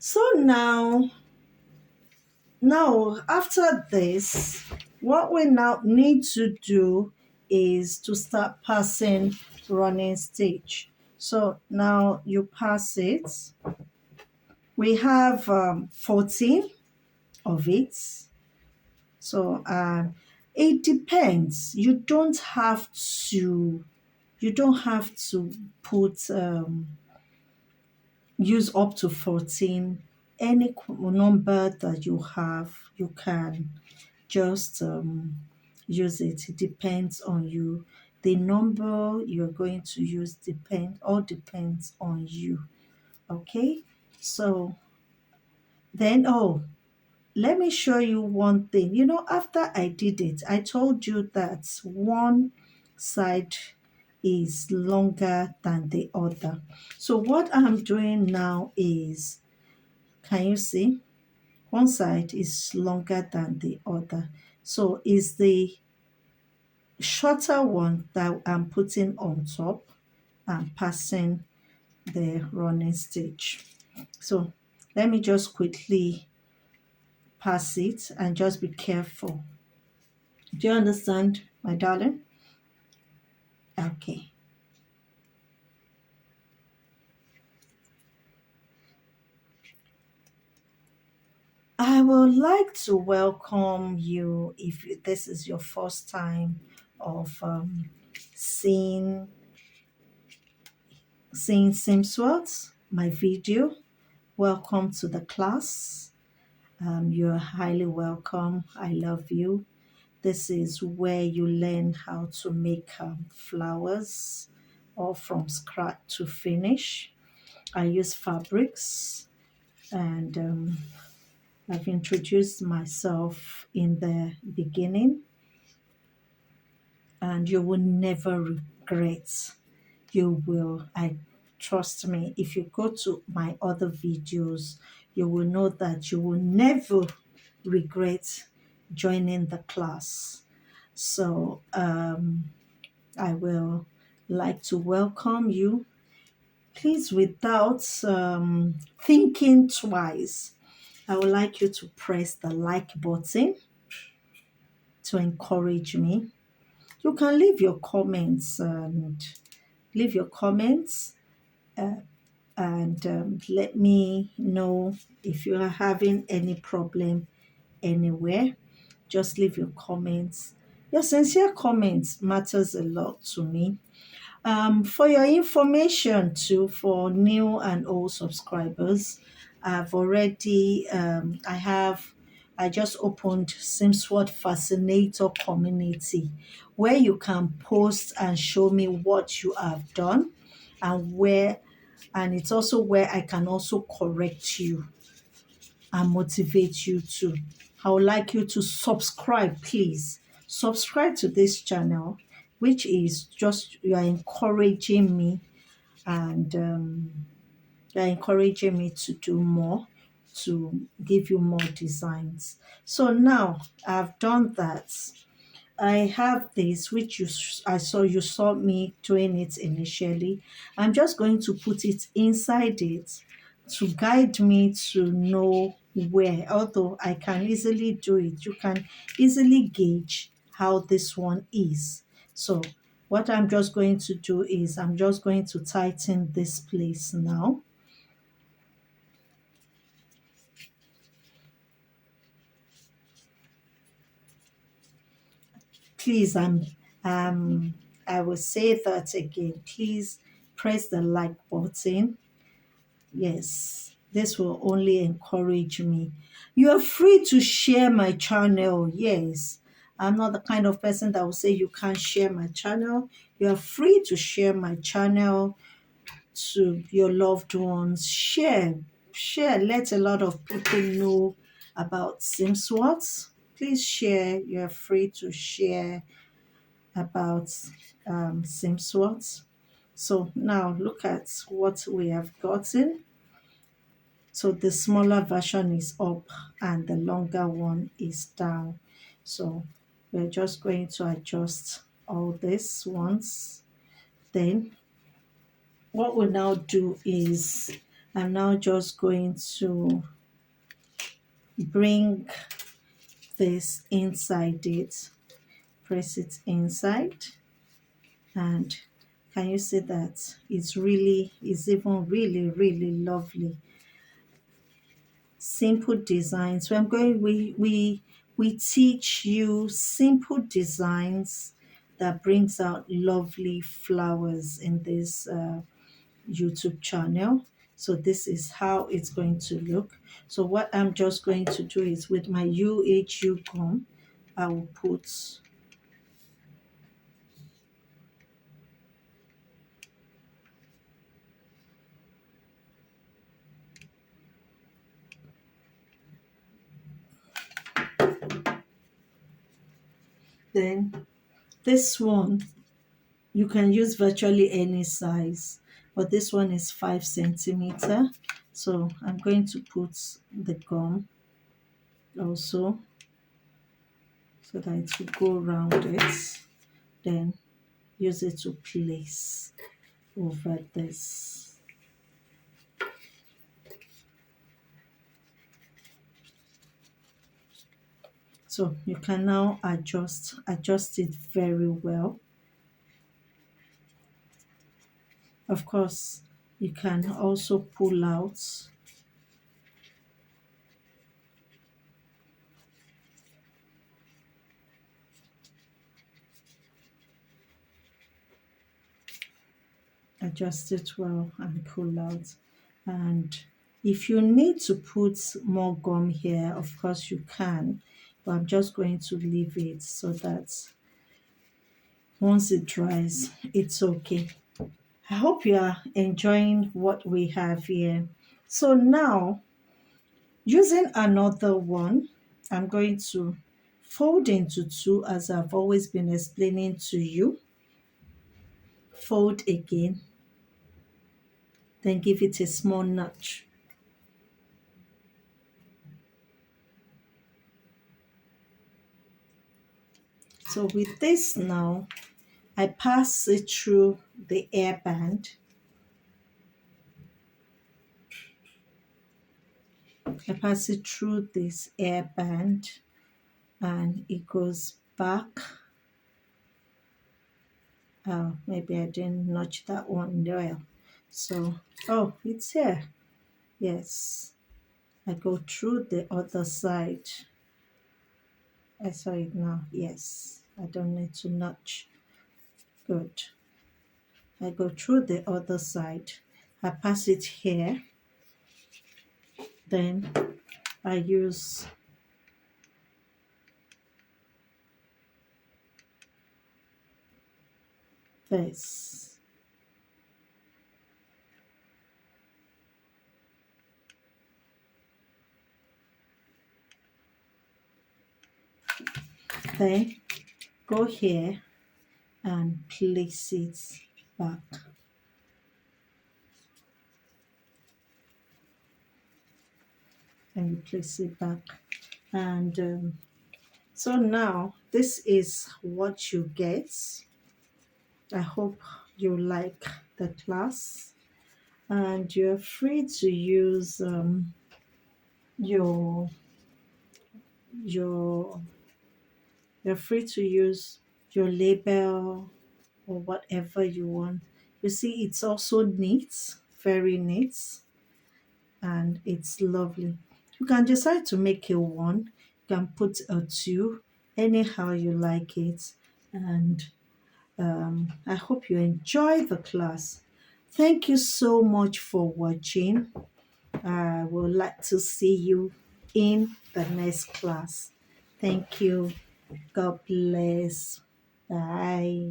So now after this, what we now need to do is to start passing running stitch. So now you pass it. We have 14 of it. So it depends. You don't have to put use up to 14. Any number that you have, you can just use it. It depends on you. The number you're going to use depends on you. Okay, so then let me show you one thing. After I did it, I told you that one side is longer than the other. So what I'm doing now is, can you see? One side is longer than the other. So is the shorter one that I'm putting on top and passing the running stitch. So let me just quickly pass it and just be careful. Do you understand, my darling? Okay. I would like to welcome you if this is your first time of seeing Simsworth, my video. Welcome to the class. You're highly welcome. I love you. This is where you learn how to make flowers, all from scratch to finish. I use fabrics, and I've introduced myself in the beginning, and you will never regret. You will, I trust me. If you go to my other videos, you will know that you will never regret joining the class. So I will like to welcome you. Please, without thinking twice, I would like you to press the like button to encourage me. You can leave your comments and let me know if you are having any problem anywhere. Just leave your comments. Your sincere comments matters a lot to me. For your information too, for new and old subscribers, I just opened Simsword Fascinator community where you can post and show me what you have done and it's also where I can also correct you and motivate you too. I would like you to subscribe, please. Subscribe to this channel, which is just you are encouraging me and you're encouraging me to do more, to give you more designs. So now I've done that. I have this, which you saw me doing it initially. I'm just going to put it inside it to guide me to know where, although I can easily do it. You can easily gauge how this one is. So what I'm just going to do is I'm just going to tighten this place now. Please, I will say that again. Please press the like button. Yes, this will only encourage me. You are free to share my channel. Yes, I'm not the kind of person that will say you can't share my channel. You are free to share my channel to your loved ones. Share. Let a lot of people know about Simsworth. Please share. You are free to share about Simsworth. So now look at what we have gotten. So the smaller version is up and the longer one is down. So we're just going to adjust all this once. Then what we'll now do is I'm now just going to bring this inside it, press it inside, and can you see that it's even really lovely. Simple designs. So I'm going we teach you simple designs that brings out lovely flowers in this YouTube channel. So this is how it's going to look. So what I'm just going to do is with my UHU gum, I will put, then this one, you can use virtually any size, but this one is 5 centimeter. So I'm going to put the gum also so that it will go around it. Then use it to place over this. So you can now adjust it very well. Of course, you can also pull out. Adjust it well and pull out. And if you need to put more gum here, of course you can, but I'm just going to leave it so that once it dries, it's okay. I hope you are enjoying what we have here. So now, using another one, I'm going to fold into two as I've always been explaining to you. Fold again, then give it a small notch. So with this now, I pass it through the air band. I pass it through this air band and it goes back. Oh, maybe I didn't notch that one well. So, oh, it's here. Yes. I go through the other side. I saw it now. Yes. I don't need to notch. Good. I go through the other side. I pass it here. Then I use this. Then go here and place it back. And you place it back. And so now this is what you get. I hope you like the class, and you're free to use your your you're free to use your label or whatever you want. You see, it's also neat, very neat, and it's lovely. You can decide to make a one, you can put a two, anyhow you like it. And I hope you enjoy the class. Thank you so much for watching. I would like to see you in the next class. Thank you. God bless. Bye.